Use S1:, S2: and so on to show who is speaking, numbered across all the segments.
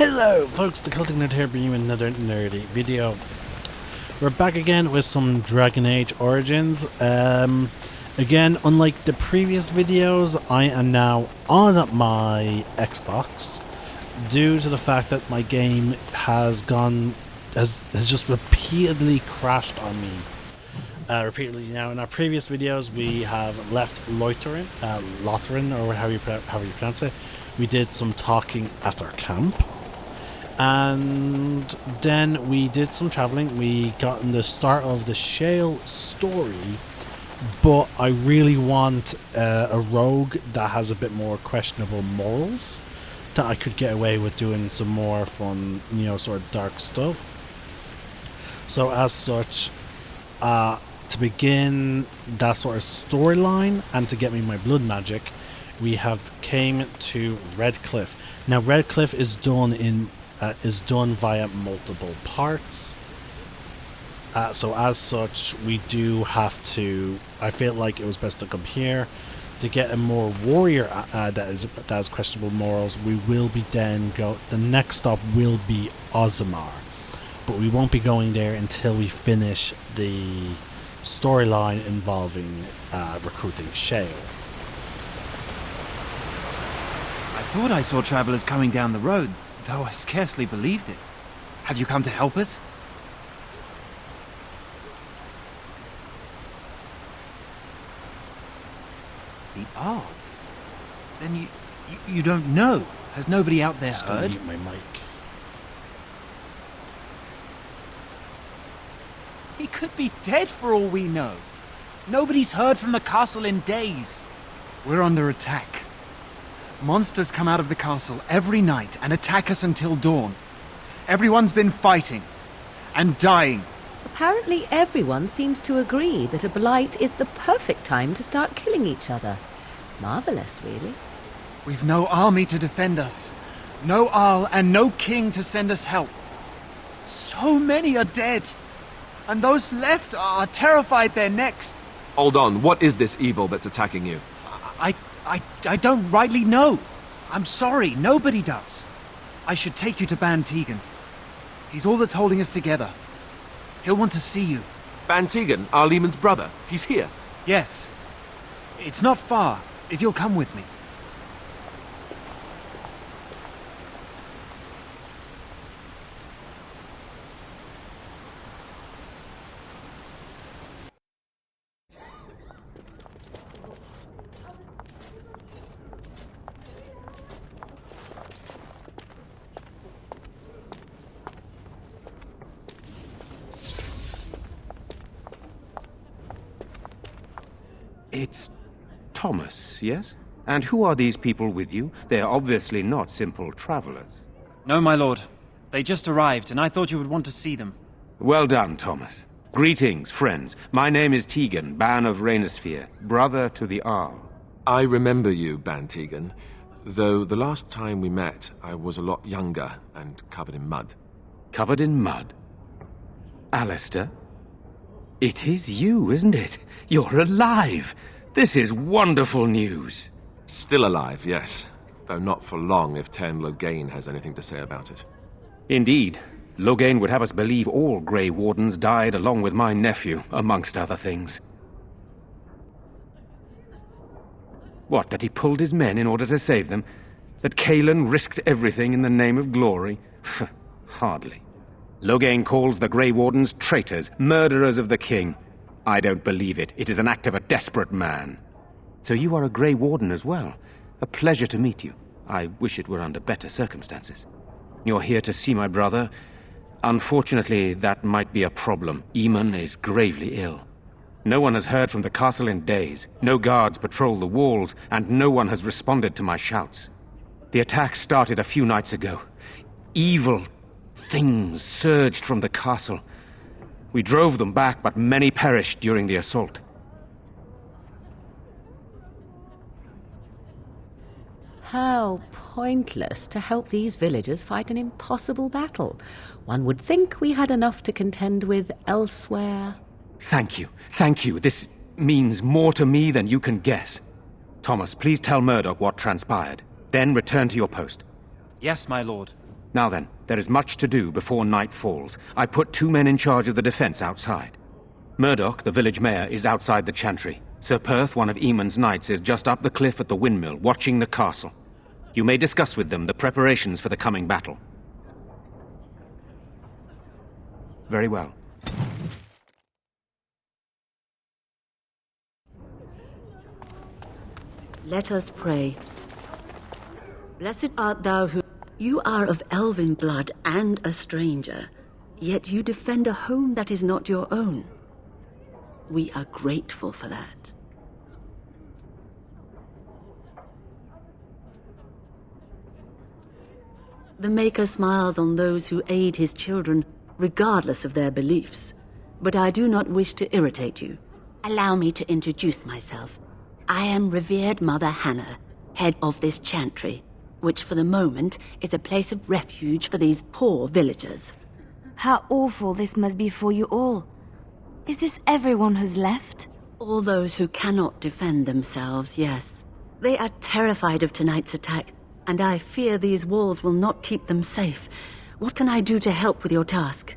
S1: Hello folks, the Cultic Nerd here bringing you another nerdy video. We're back again with some Dragon Age Origins. Again, unlike the previous videos, I am now on my Xbox due to the fact that my game has just repeatedly crashed on me. Repeatedly. Now, in our previous videos, we have left Lothringen, or however you pronounce it. We did some talking at our camp. And then we did some traveling. We got in the start of the Shale story, but I really want a rogue that has a bit more questionable morals, that I could get away with doing some more fun, sort of dark stuff. So as such, to begin that sort of storyline and to get me my blood magic, we have came to Redcliffe. Now Redcliffe is done via multiple parts, so as such we do have to, I feel like it was best to come here to get a more warrior that has questionable morals. We will be the next stop will be Ozamar, but we won't be going there until we finish the storyline involving recruiting Shale.
S2: I thought I saw travelers coming down the road, though I scarcely believed it. Have you come to help us? The Arl? Then you don't know? Has nobody out there
S1: Just
S2: heard?
S1: gonna mute my mic.
S2: He could be dead for all we know. Nobody's heard from the castle in days. We're under attack. Monsters come out of the castle every night and attack us until dawn. Everyone's been fighting and dying.
S3: Apparently everyone seems to agree that a blight is the perfect time to start killing each other. Marvelous, really.
S2: We've no army to defend us. No Arl and no king to send us help. So many are dead. And those left are terrified they're next.
S4: Hold on, what is this evil that's attacking you?
S2: I don't rightly know. I'm sorry, nobody does. I should take you to Ban Tegan. He's all that's holding us together. He'll want to see you.
S4: Ban Tegan, Arlemon's brother. He's here.
S2: Yes. It's not far, if you'll come with me.
S5: It's Thomas, yes? And who are these people with you? They're obviously not simple travelers.
S2: No, my lord. They just arrived, and I thought you would want to see them.
S5: Well done, Thomas. Greetings, friends. My name is Tegan, Ban of Reynisphere, brother to the Arl.
S4: I remember you, Ban Tegan, though the last time we met, I was a lot younger and covered in mud.
S5: Covered in mud? Alistair? It is you, isn't it? You're alive! This is wonderful news!
S4: Still alive, yes. Though not for long if Tern Loghain has anything to say about it.
S5: Indeed. Loghain would have us believe all Grey Wardens died along with my nephew, amongst other things. What, that he pulled his men in order to save them? That Cailan risked everything in the name of glory? Hardly. Loghain calls the Grey Wardens traitors, murderers of the king. I don't believe it. It is an act of a desperate man. So you are a Grey Warden as well. A pleasure to meet you. I wish it were under better circumstances. You're here to see my brother. Unfortunately, that might be a problem. Eamon is gravely ill. No one has heard from the castle in days. No guards patrol the walls, and no one has responded to my shouts. The attack started a few nights ago. Evil things surged from the castle. We drove them back, but many perished during the assault.
S3: How pointless to help these villagers fight an impossible battle. One would think we had enough to contend with elsewhere.
S5: Thank you. Thank you. This means more to me than you can guess. Thomas, please tell Murdoch what transpired. Then return to your post.
S2: Yes, my lord.
S5: Now then, there is much to do before night falls. I put 2 men in charge of the defense outside. Murdoch, the village mayor, is outside the chantry. Sir Perth, one of Eamon's knights, is just up the cliff at the windmill, watching the castle. You may discuss with them the preparations for the coming battle. Very well.
S6: Let us pray. Blessed art thou who... You are of elven blood and a stranger, yet you defend a home that is not your own. We are grateful for that. The Maker smiles on those who aid his children, regardless of their beliefs. But I do not wish to irritate you. Allow me to introduce myself. I am revered Mother Hannah, head of this chantry, which for the moment is a place of refuge for these poor villagers.
S7: How awful this must be for you all. Is this everyone who's left?
S6: All those who cannot defend themselves, yes. They are terrified of tonight's attack, and I fear these walls will not keep them safe. What can I do to help with your task?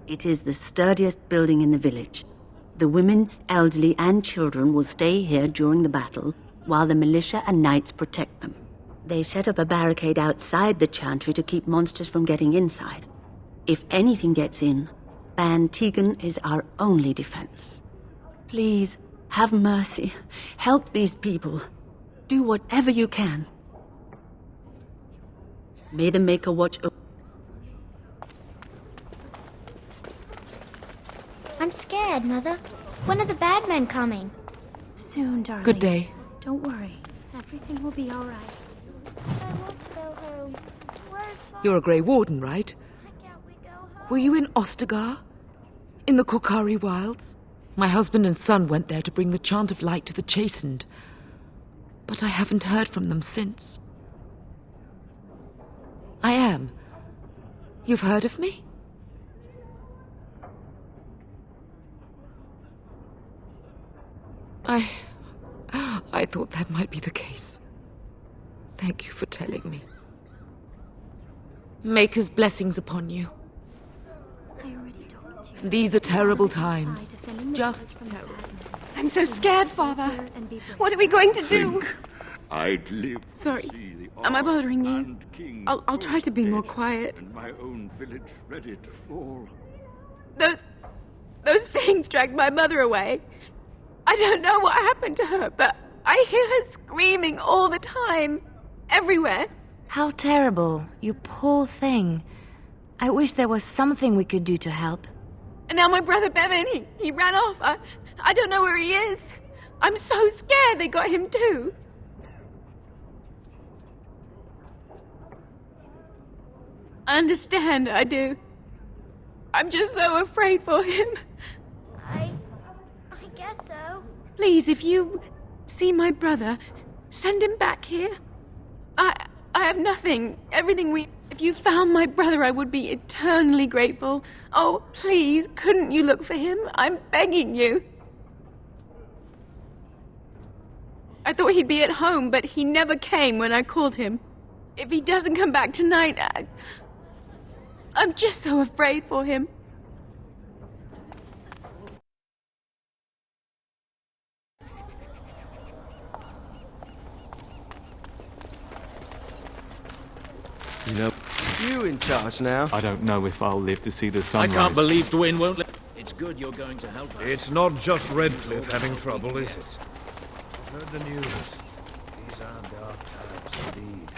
S6: It is the sturdiest building in the village. The women, elderly, and children will stay here during the battle, while the militia and knights protect them. They set up a barricade outside the chantry to keep monsters from getting inside. If anything gets in, Ban Tegan is our only defense. Please, have mercy. Help these people. Do whatever you can. May the Maker watch over.
S8: I'm scared, Mother. When are the bad men coming? Soon, darling.
S7: Good day.
S8: Don't worry. Everything will be all right. I want to go home. Where's Father?
S9: You're a Grey Warden, right?
S8: Why can't we go home?
S9: Were you in Ostagar? In the Korkari Wilds? My husband and son went there to bring the chant of light to the chastened. But I haven't heard from them since. I am. You've heard of me? I thought that might be the case. Thank you for telling me. Maker's blessings upon you.
S8: I already told you.
S9: These are terrible times. Just terrible.
S10: I'm so scared, Father. What are we going to do?
S11: I'd live.
S10: Sorry, am I bothering you? I'll try to be more quiet.
S11: And my own village ready to fall.
S10: Those things dragged my mother away. I don't know what happened to her, but I hear her screaming all the time. Everywhere.
S7: How terrible. You poor thing. I wish there was something we could do to help.
S10: And now my brother Bevan, he ran off. I don't know where he is. I'm so scared they got him too. I understand, I do. I'm just so afraid for him.
S8: I guess so.
S10: Please, if you see my brother, send him back here. I have nothing. If you found my brother, I would be eternally grateful. Oh, please, couldn't you look for him? I'm begging you. I thought he'd be at home, but he never came when I called him. If he doesn't come back tonight, I'm just so afraid for him.
S12: You know, you in charge now.
S13: I don't know if I'll live to see the sunrise.
S14: I can't believe Dwyn won't let... It's good you're going to help us.
S15: It's not just Redcliffe having trouble, is it? I've heard the news. These are dark times indeed.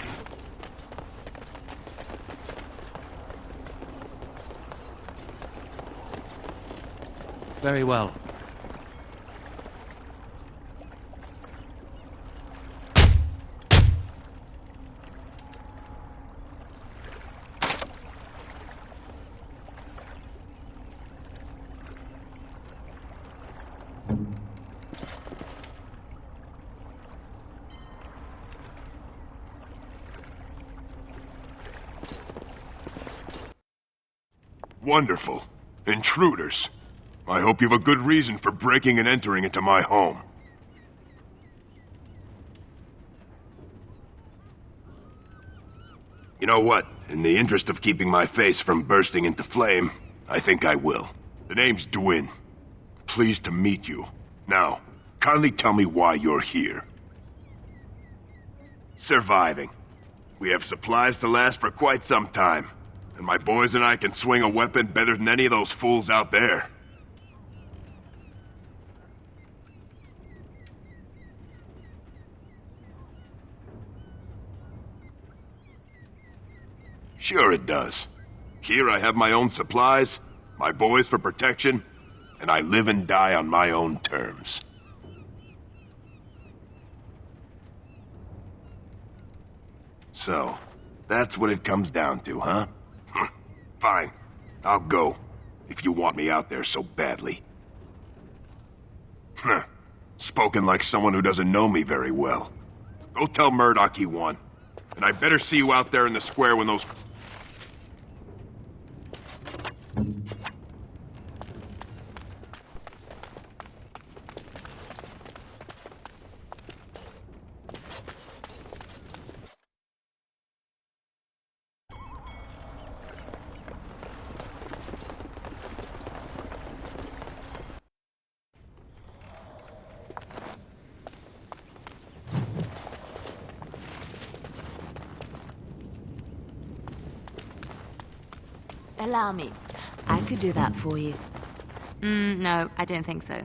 S12: Very well.
S11: Wonderful. Intruders. I hope you have a good reason for breaking and entering into my home. You know what? In the interest of keeping my face from bursting into flame, I think I will. The name's Dwyn. Pleased to meet you. Now, kindly tell me why you're here. Surviving. We have supplies to last for quite some time. And my boys and I can swing a weapon better than any of those fools out there. Sure it does. Here I have my own supplies, my boys for protection, and I live and die on my own terms. So, that's what it comes down to, huh? Fine. I'll go, if you want me out there so badly. Spoken like someone who doesn't know me very well. Go tell Murdoch he won. And I better see you out there in the square when those...
S7: Allow me. I could do that for you. No, I don't think so.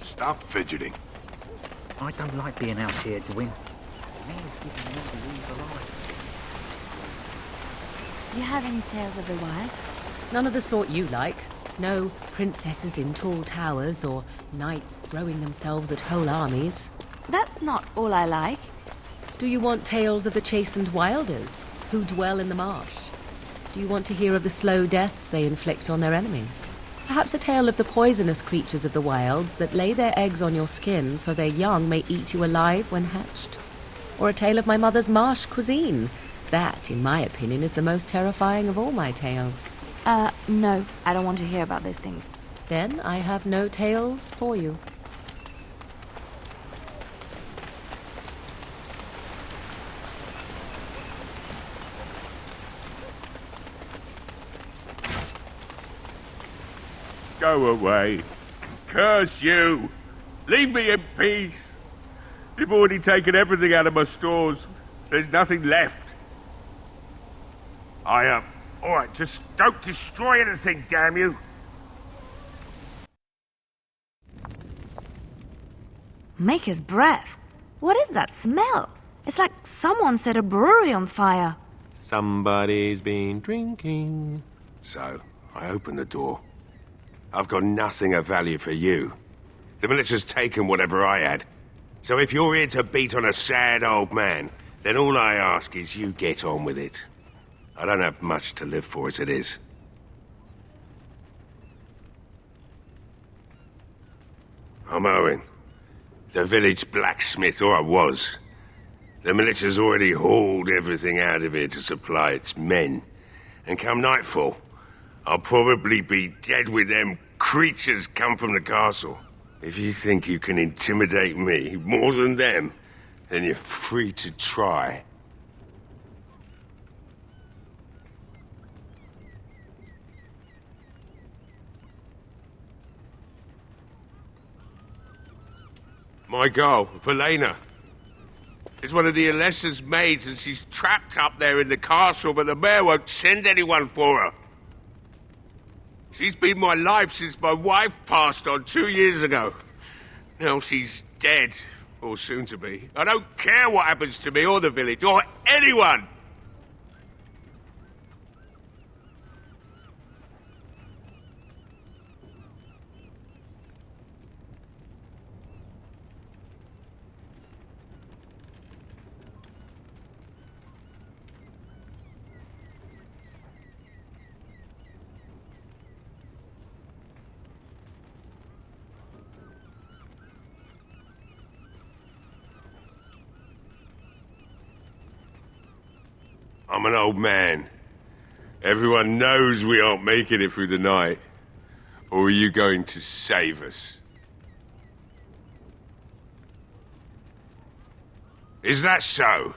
S11: Stop fidgeting.
S14: I don't like being out here, Dwyn. Mayor's giving me to leave alive.
S7: Do you have any tales of the wilds?
S3: None of the sort you like. No princesses in tall towers or knights throwing themselves at whole armies.
S7: That's not all I like.
S3: Do you want tales of the chastened wilders who dwell in the marsh? Do you want to hear of the slow deaths they inflict on their enemies? Perhaps a tale of the poisonous creatures of the wilds that lay their eggs on your skin so their young may eat you alive when hatched? Or a tale of my mother's marsh cuisine? That, in my opinion, is the most terrifying of all my tales.
S7: No, I don't want to hear about those things.
S3: Then I have no tales for you.
S16: Go away. Curse you. Leave me in peace. You've already taken everything out of my stores. There's nothing left. Alright, just don't destroy anything, damn you.
S7: Maker's breath. What is that smell? It's like someone set a brewery on fire.
S4: Somebody's been drinking.
S11: So, I opened the door. I've got nothing of value for you. The militia's taken whatever I had. So if you're here to beat on a sad old man, then all I ask is you get on with it. I don't have much to live for as it is. I'm Owen, the village blacksmith, or I was. The militia's already hauled everything out of here to supply its men. And come nightfall, I'll probably be dead with them creatures come from the castle. If you think you can intimidate me more than them, then you're free to try. My girl, Velena, is one of the Alessa's maids, and she's trapped up there in the castle, but the mayor won't send anyone for her. She's been my life since my wife passed on 2 years ago. Now she's dead, or soon to be. I don't care what happens to me or the village, or anyone! I'm an old man. Everyone knows we aren't making it through the night. Or are you going to save us? Is that so?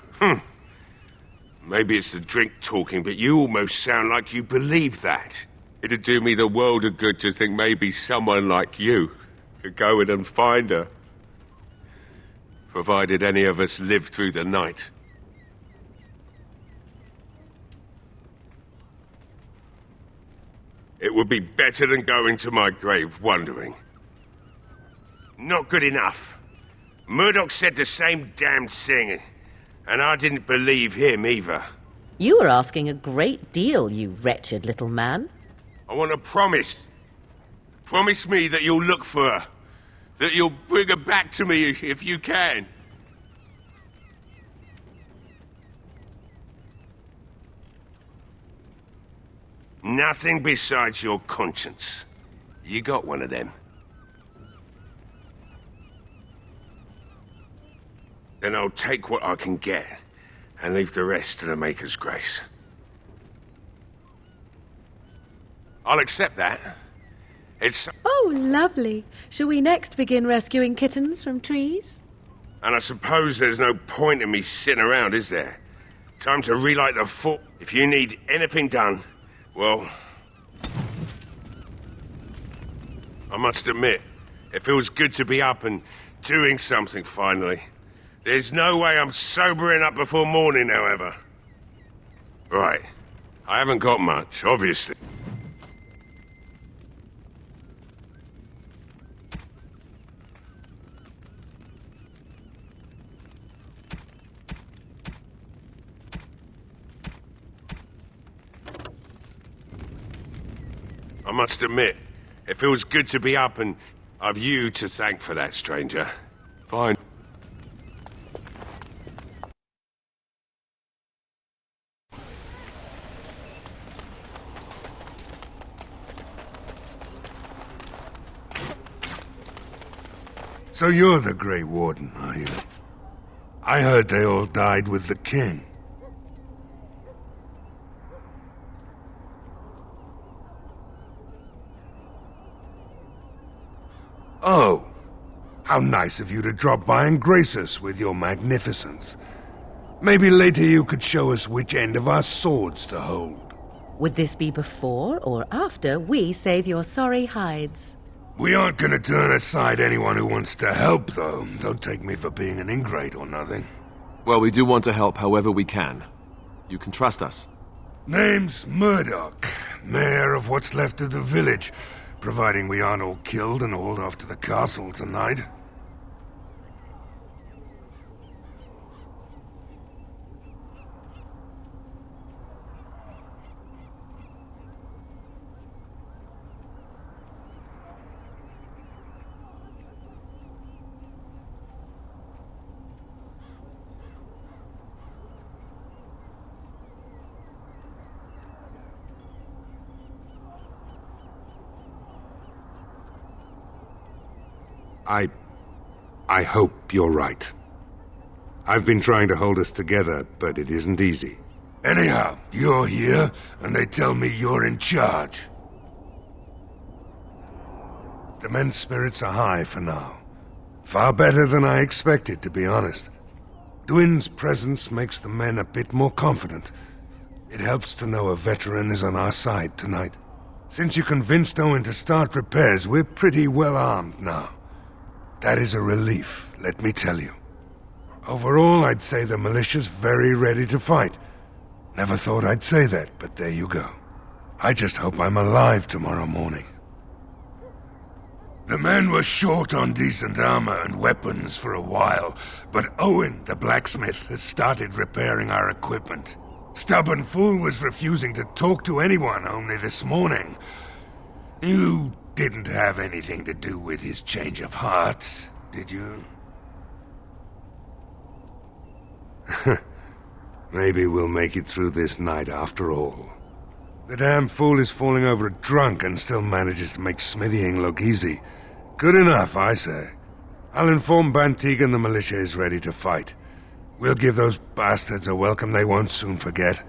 S11: Maybe it's the drink talking, but you almost sound like you believe that. It'd do me the world of good to think maybe someone like you could go in and find her. Provided any of us live through the night. It would be better than going to my grave wondering. Not good enough. Murdoch said the same damn thing, and I didn't believe him either.
S3: You were asking a great deal, you wretched little man.
S11: I want a promise. Promise me that you'll look for her. That you'll bring her back to me if you can. Nothing besides your conscience. You got one of them. Then I'll take what I can get, and leave the rest to the Maker's grace. I'll accept that. It's...
S3: Oh, lovely. Shall we next begin rescuing kittens from trees?
S11: And I suppose there's no point in me sitting around, is there? Time to relight the fort. If you need anything done, well, I must admit, it feels good to be up and doing something finally. There's no way I'm sobering up before morning, however. Right. I haven't got much, obviously. I must admit, it feels good to be up, and I've you to thank for that, stranger. Fine.
S17: So you're the Grey Warden, are you? I heard they all died with the king. Oh, how nice of you to drop by and grace us with your magnificence. Maybe later you could show us which end of our swords to hold.
S3: Would this be before or after we save your sorry hides?
S17: We aren't gonna turn aside anyone who wants to help, though. Don't take me for being an ingrate or nothing.
S4: Well, we do want to help however we can. You can trust us.
S17: Name's Murdoch, mayor of what's left of the village. Providing we aren't all killed and hauled off to the castle tonight. I hope you're right. I've been trying to hold us together, but it isn't easy. Anyhow, you're here, and they tell me you're in charge. The men's spirits are high for now. Far better than I expected, to be honest. Dwin's presence makes the men a bit more confident. It helps to know a veteran is on our side tonight. Since you convinced Owen to start repairs, we're pretty well armed now. That is a relief, let me tell you. Overall, I'd say the militia's very ready to fight. Never thought I'd say that, but there you go. I just hope I'm alive tomorrow morning. The men were short on decent armor and weapons for a while, but Owen, the blacksmith, has started repairing our equipment. Stubborn fool was refusing to talk to anyone only this morning. You didn't have anything to do with his change of heart, did you? Maybe we'll make it through this night after all. The damn fool is falling over drunk and still manages to make smithying look easy. Good enough, I say. I'll inform Bantigan the militia is ready to fight. We'll give those bastards a welcome they won't soon forget.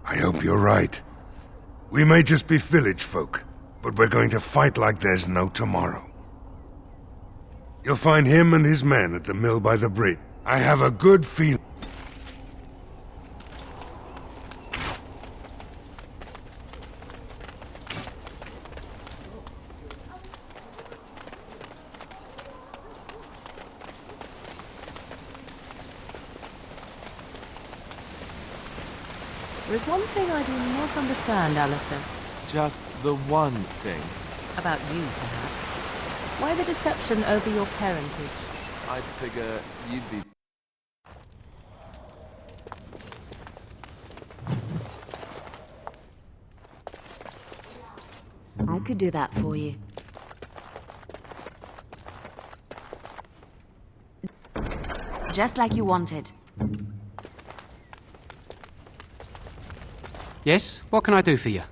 S17: I hope you're right. We may just be village folk, but we're going to fight like there's no tomorrow. You'll find him and his men at the mill by the bridge. I have a good feeling.
S3: There is one thing I do not understand, Alistair.
S4: Just the one thing.
S3: About you, perhaps. Why the deception over your parentage?
S4: I'd figure you'd be...
S7: I could do that for you. Just like you wanted.
S18: Yes? What can I do for you?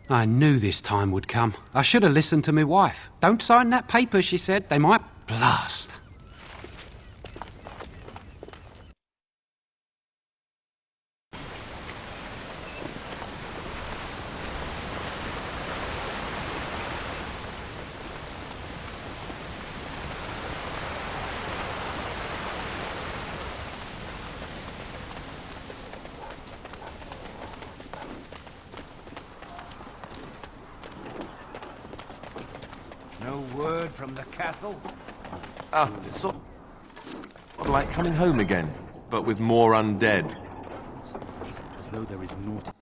S18: I knew this time would come. I should have listened to my wife. Don't sign that paper, she said. They might blast.
S5: No word from the castle?
S4: Ah, it's sort of like coming home again, but with more undead.
S14: As though there is naught.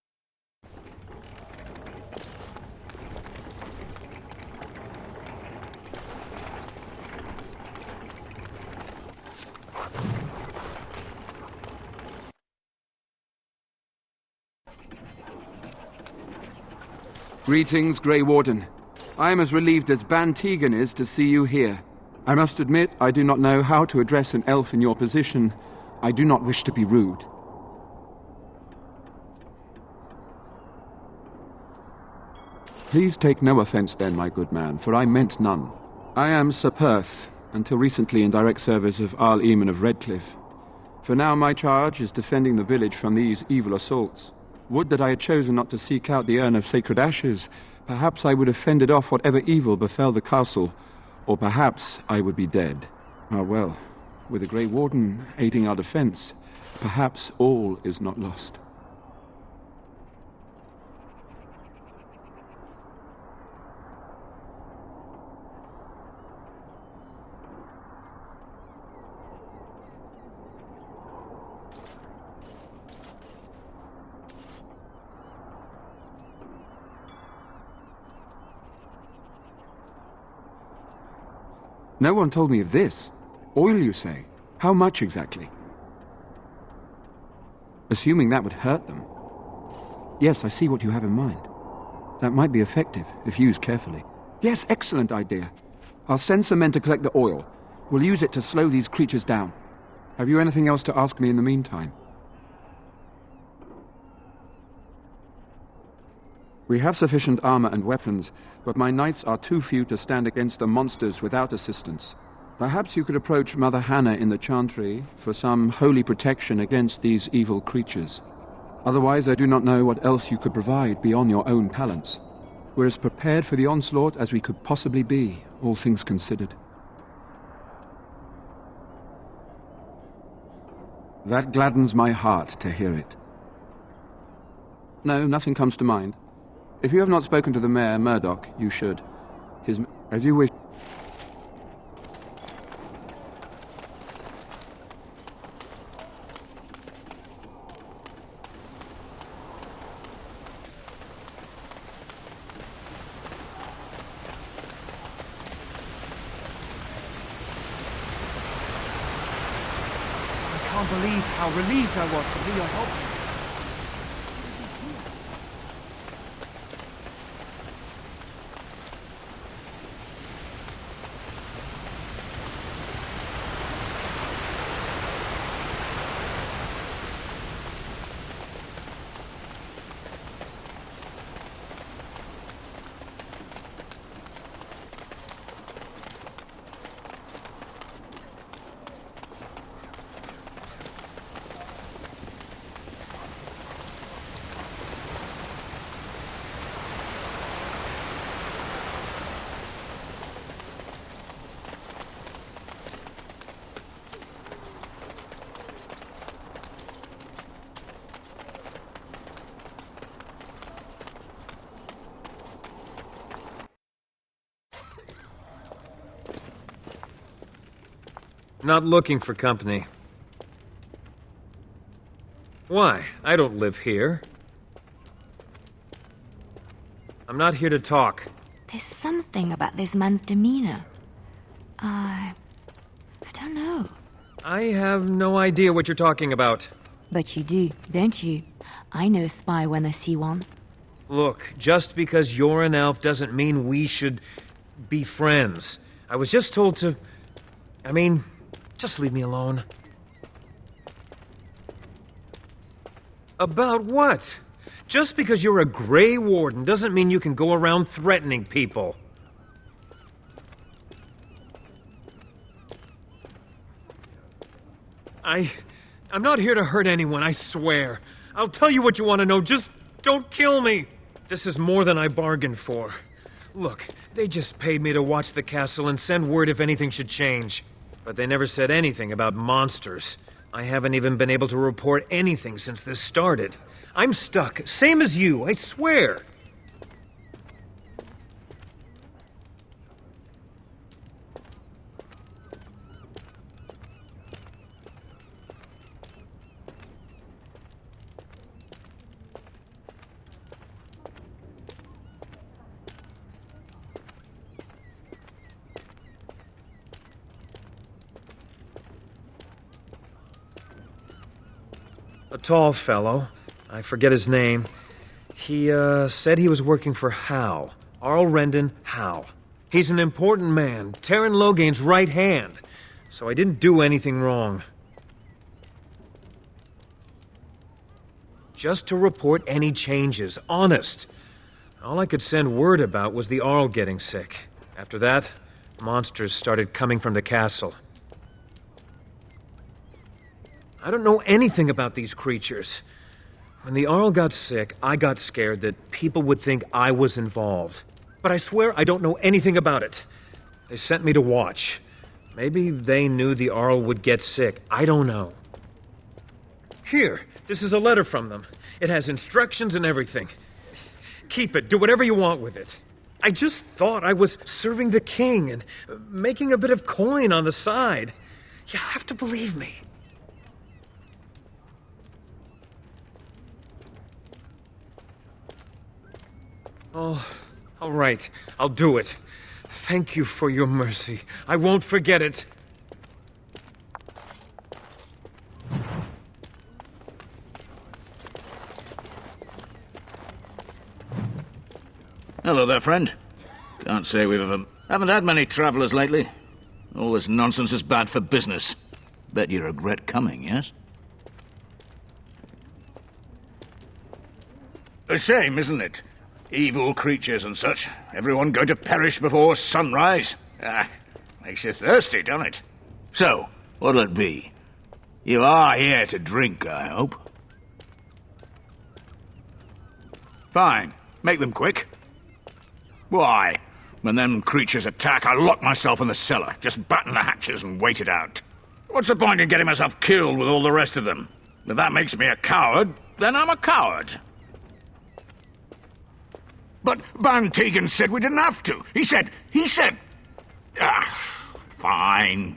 S19: Greetings, Grey Warden. I am as relieved as Bantigan is to see you here. I must admit, I do not know how to address an elf in your position. I do not wish to be rude. Please take no offense then, my good man, for I meant none. I am Sir Perth, until recently in direct service of Arl Eamon of Redcliffe. For now my charge is defending the village from these evil assaults. Would that I had chosen not to seek out the urn of sacred ashes. Perhaps I would have fended off whatever evil befell the castle, or perhaps I would be dead. Ah well, with the Grey Warden aiding our defense, perhaps all is not lost. No one told me of this. Oil, you say? How much exactly? Assuming that would hurt them. Yes, I see what you have in mind. That might be effective, if used carefully. Yes, excellent idea. I'll send some men to collect the oil. We'll use it to slow these creatures down. Have you anything else to ask me in the meantime? We have sufficient armor and weapons, but my knights are too few to stand against the monsters without assistance. Perhaps you could approach Mother Hannah in the Chantry for some holy protection against these evil creatures. Otherwise, I do not know what else you could provide beyond your own talents. We're as prepared for the onslaught as we could possibly be, all things considered. That gladdens my heart to hear it. No, nothing comes to mind. If you have not spoken to the mayor, Murdoch, you should. As you wish.
S2: can't believe how relieved I was to be your help.
S15: Not looking for company. Why? I don't live here. I'm not here to talk.
S7: There's something about this man's demeanor. I don't know.
S15: I have no idea what you're talking about.
S7: But you do, don't you? I know a spy when I see one.
S15: Look, just because you're an elf doesn't mean we should be friends. I was just told to... I mean, just leave me alone. About what? Just because you're a Grey Warden doesn't mean you can go around threatening people. I'm not here to hurt anyone, I swear. I'll tell you what you want to know, just don't kill me! This is more than I bargained for. Look, they just paid me to watch the castle and send word if anything should change. But they never said anything about monsters. I haven't even been able to report anything since this started. I'm stuck, same as you, I swear. A tall fellow. I forget his name. He, said he was working for Howe. Arl Rendon Howe. He's an important man, Teyrn Loghain's right hand. So I didn't do anything wrong. Just to report any changes, honest. All I could send word about was the Arl getting sick. After that, monsters started coming from the castle. I don't know anything about these creatures. When the Arl got sick, I got scared that people would think I was involved. But I swear I don't know anything about it. They sent me to watch. Maybe they knew the Arl would get sick. I don't know. Here, this is a letter from them. It has instructions and everything. Keep it. Do whatever you want with it. I just thought I was serving the king and making a bit of coin on the side. You have to believe me. Oh, all right. I'll do it. Thank you for your mercy. I won't forget it.
S14: Hello there, friend. Can't say haven't had many travelers lately. All this nonsense is bad for business. Bet you regret coming, yes? A shame, isn't it? Evil creatures and such. Everyone going to perish before sunrise. Makes you thirsty, doesn't it? So, what'll it be? You are here to drink, I hope. Fine. Make them quick. Why? When them creatures attack, I lock myself in the cellar. Just batten the hatches and wait it out. What's the point in getting myself killed with all the rest of them? If that makes me a coward, then I'm a coward. But Ban Tegan said we didn't have to. He said... Fine,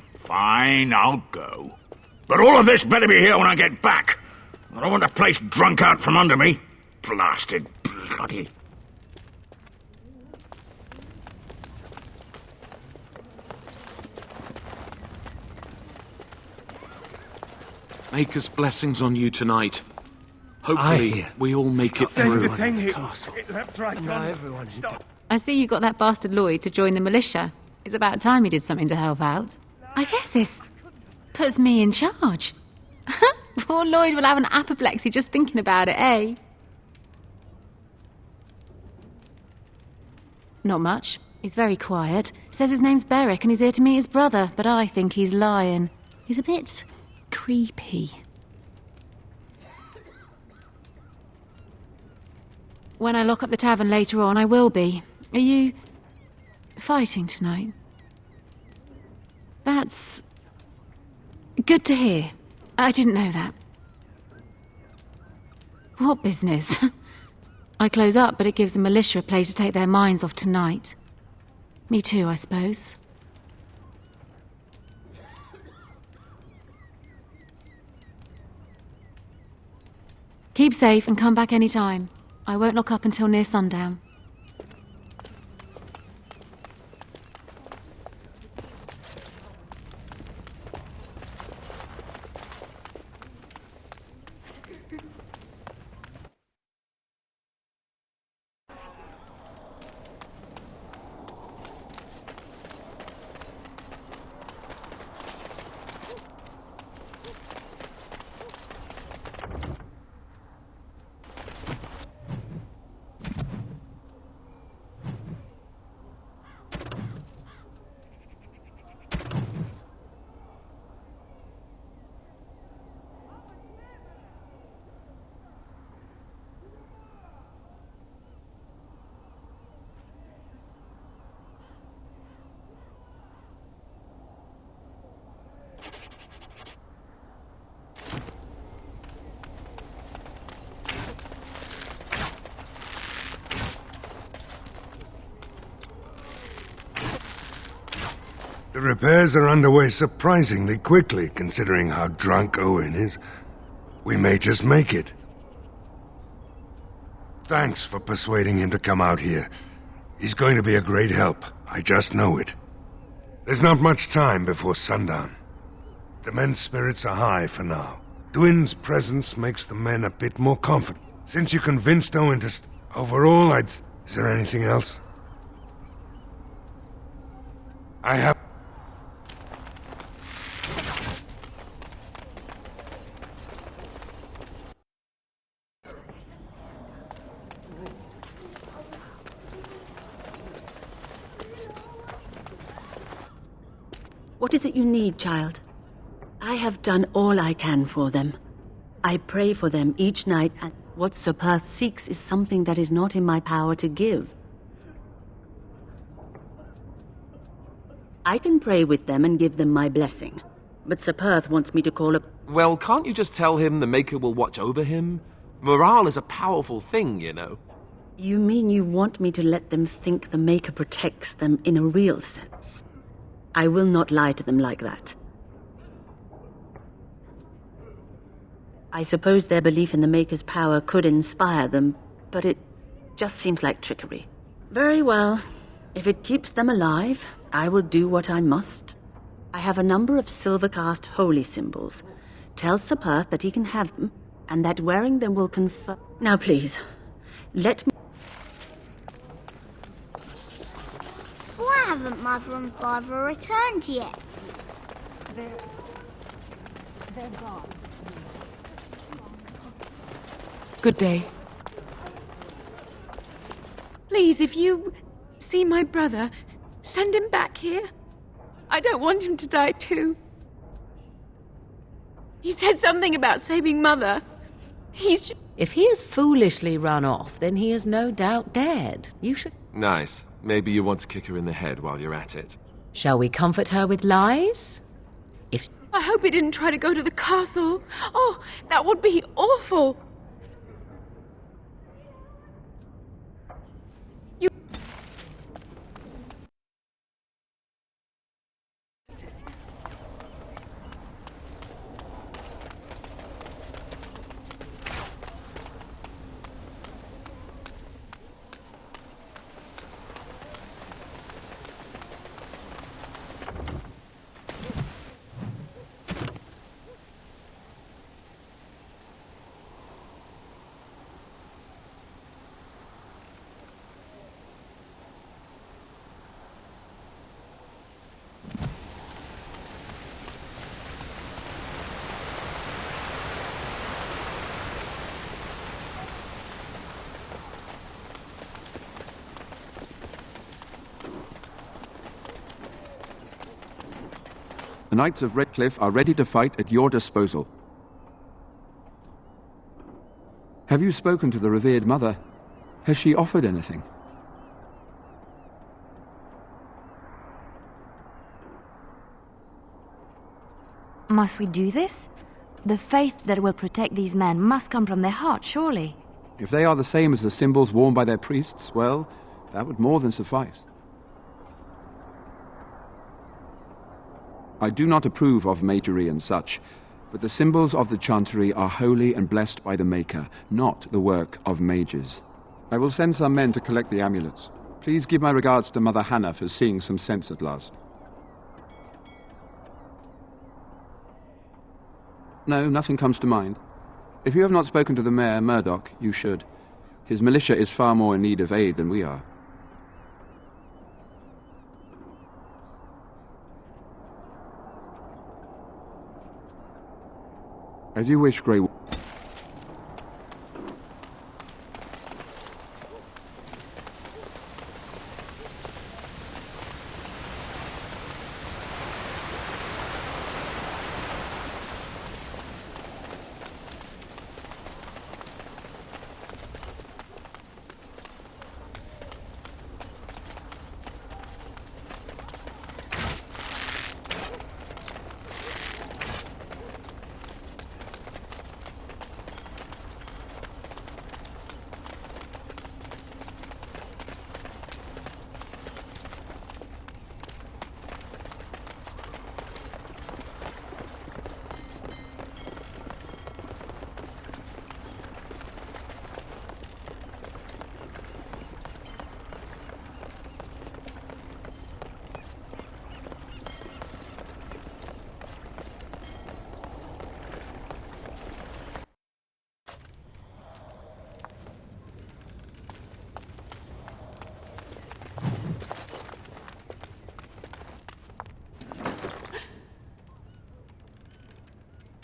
S14: I'll go. But all of this better be here when I get back. I don't want the place drunk out from under me. Blasted bloody...
S4: Maker's blessings on you tonight. Hopefully, we all make it through.
S16: The thing here. It leapt right on.
S12: Everyone
S16: Stop.
S20: I see you got that bastard Lloyd to join the militia. It's about time he did something to help out. I guess this puts me in charge. Poor Lloyd will have an apoplexy just thinking about it, eh? Not much. He's very quiet. Says his name's Beric and he's here to meet his brother, but I think he's lying. He's a bit creepy. When I lock up the tavern later on, I will be. Are you fighting tonight? That's good to hear. I didn't know that. What business? I close up, but it gives the militia a place to take their minds off tonight. Me too, I suppose. Keep safe and come back any time. I won't lock up until near sundown.
S17: The repairs are underway surprisingly quickly, considering how drunk Owen is. We may just make it. Thanks for persuading him to come out here. He's going to be a great help. I just know it. There's not much time before sundown. The men's spirits are high for now. Dwin's presence makes the men a bit more confident. Since you convinced Owen to overall, Is there anything else? I have...
S6: What is it you need, child? I have done all I can for them. I pray for them each night, and what Sir Perth seeks is something that is not in my power to give. I can pray with them and give them my blessing, but Sir Perth wants me to call up...
S4: Well, can't you just tell him the Maker will watch over him? Morale is a powerful thing, you know.
S6: You mean you want me to let them think the Maker protects them in a real sense? I will not lie to them like that. I suppose their belief in the Maker's power could inspire them, but it just seems like trickery. Very well. If it keeps them alive, I will do what I must. I have a number of silver-cast holy symbols. Tell Sir Perth that he can have them, and that wearing them will confer... Now please, let me...
S8: Why haven't Mother and Father returned yet?
S3: They're gone.
S9: Good day.
S10: Please, if you see my brother, send him back here. I don't want him to die too. He said something about saving Mother.
S3: If he has foolishly run off, then he is no doubt dead. You should...
S4: Nice. Maybe you want to kick her in the head while you're at it.
S3: Shall we comfort her with lies?
S10: I hope he didn't try to go to the castle. Oh, that would be awful.
S19: The Knights of Redcliffe are ready to fight at your disposal. Have you spoken to the revered mother? Has she offered anything?
S7: Must we do this? The faith that will protect these men must come from their heart, surely.
S19: If they are the same as the symbols worn by their priests, well, that would more than suffice. I do not approve of magery and such, but the symbols of the Chantry are holy and blessed by the Maker, not the work of mages. I will send some men to collect the amulets. Please give my regards to Mother Hannah for seeing some sense at last. No, nothing comes to mind. If you have not spoken to the Mayor, Murdoch, you should. His militia is far more in need of aid than we are. As you wish, Grey.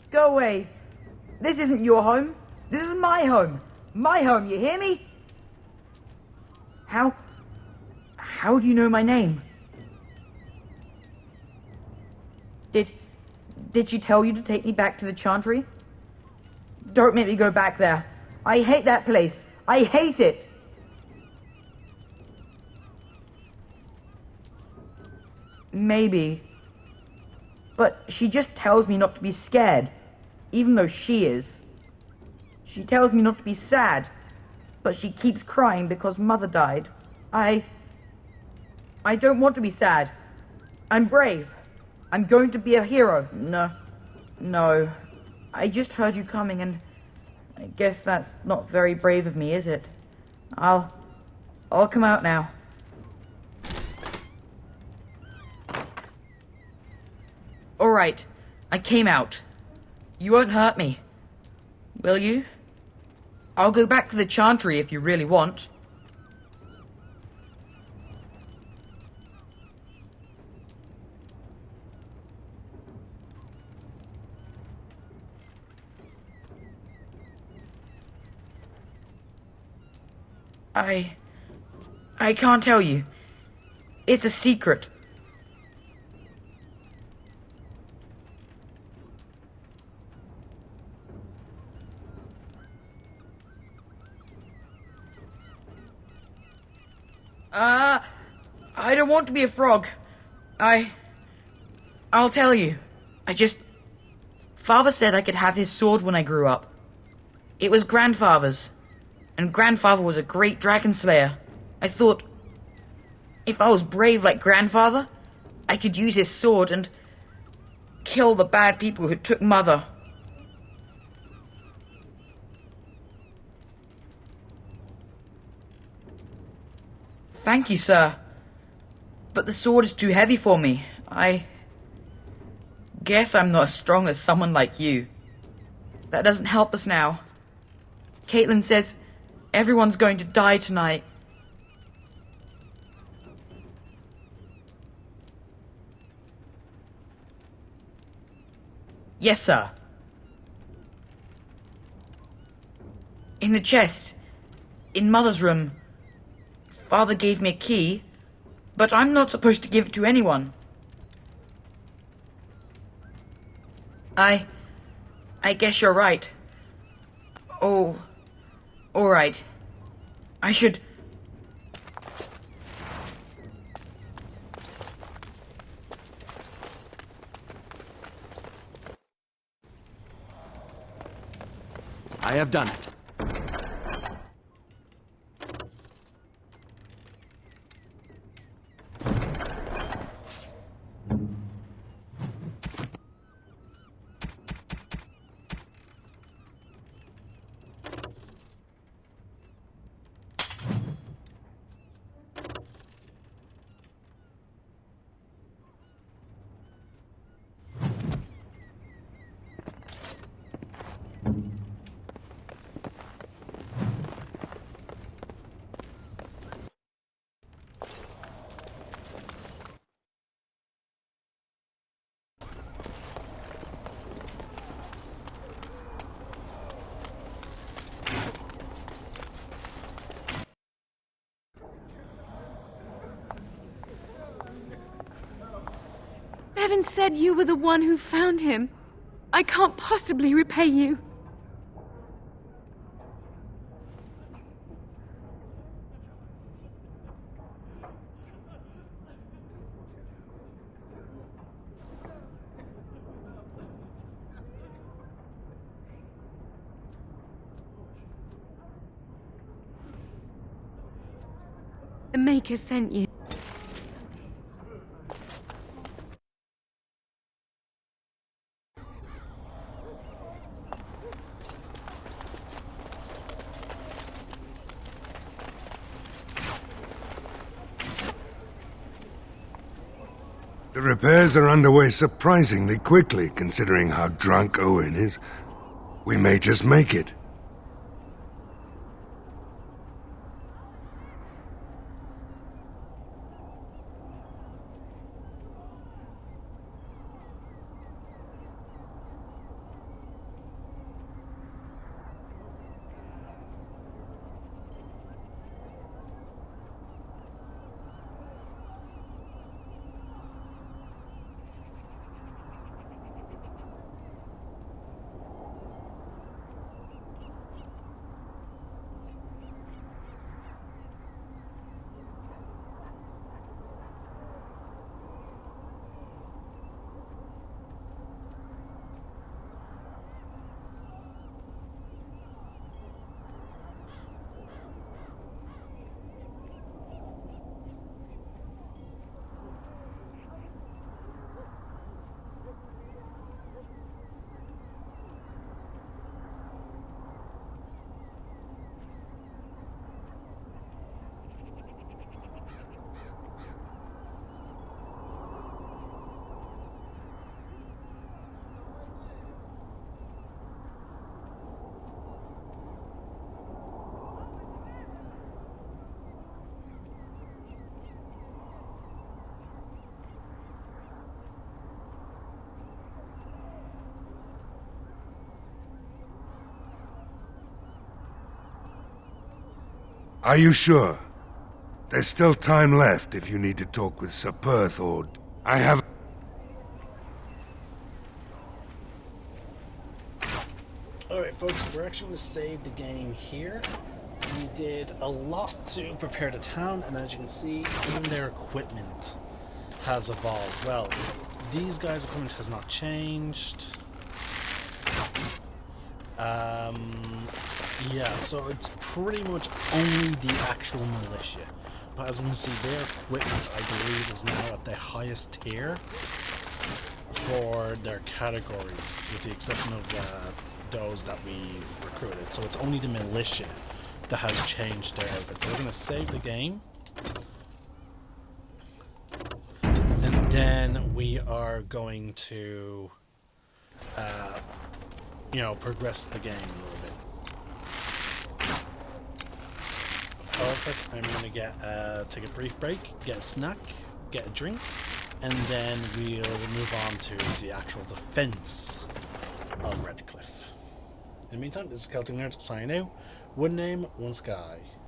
S21: Go away. This isn't your home. This is my home. My home, you hear me? How do you know my name? Did she tell you to take me back to the Chantry? Don't make me go back there. I hate that place. I hate it. Maybe. But she just tells me not to be scared, even though she is. She tells me not to be sad, but she keeps crying because Mother died. I don't want to be sad. I'm brave. I'm going to be a hero. No. I just heard you coming, and I guess that's not very brave of me, is it? I'll come out now. Alright, I came out. You won't hurt me. Will you? I'll go back to the Chantry if you really want. I can't tell you. It's a secret. I don't want to be a frog. I'll tell you. Father said I could have his sword when I grew up. It was Grandfather's. And Grandfather was a great dragon slayer. I thought, if I was brave like Grandfather, I could use his sword and kill the bad people who took Mother. Thank you, sir. But the sword is too heavy for me. I guess I'm not as strong as someone like you. That doesn't help us now. Caitlin says everyone's going to die tonight. Yes, sir. In the chest. In Mother's room. Father gave me a key, but I'm not supposed to give it to anyone. I guess you're right. Oh, alright. I should...
S2: I have done it.
S10: Bevan said you were the one who found him. I can't possibly repay you. The Maker sent you.
S17: The repairs are underway surprisingly quickly, considering how drunk Owen is. We may just make it. Are you sure? There's still time left if you need to talk with Sir Perth or... I have...
S1: Alright folks, we're actually going to save the game here. We did a lot to prepare the town, and as you can see, even their equipment has evolved. Well, these guys' equipment has not changed. Yeah, so it's pretty much only the actual militia. But as we can see, their equipment, I believe, is now at the highest tier for their categories, with the exception of those that we've recruited. So it's only the militia that has changed their outfit. So we're going to save the game. And then we are going to, you know, progress the game a little bit. First, I'm going to take a brief break, get a snack, get a drink, and then we'll move on to the actual defense of Redcliffe. In the meantime, this is Celtic Nerd signing out. One name, one sky.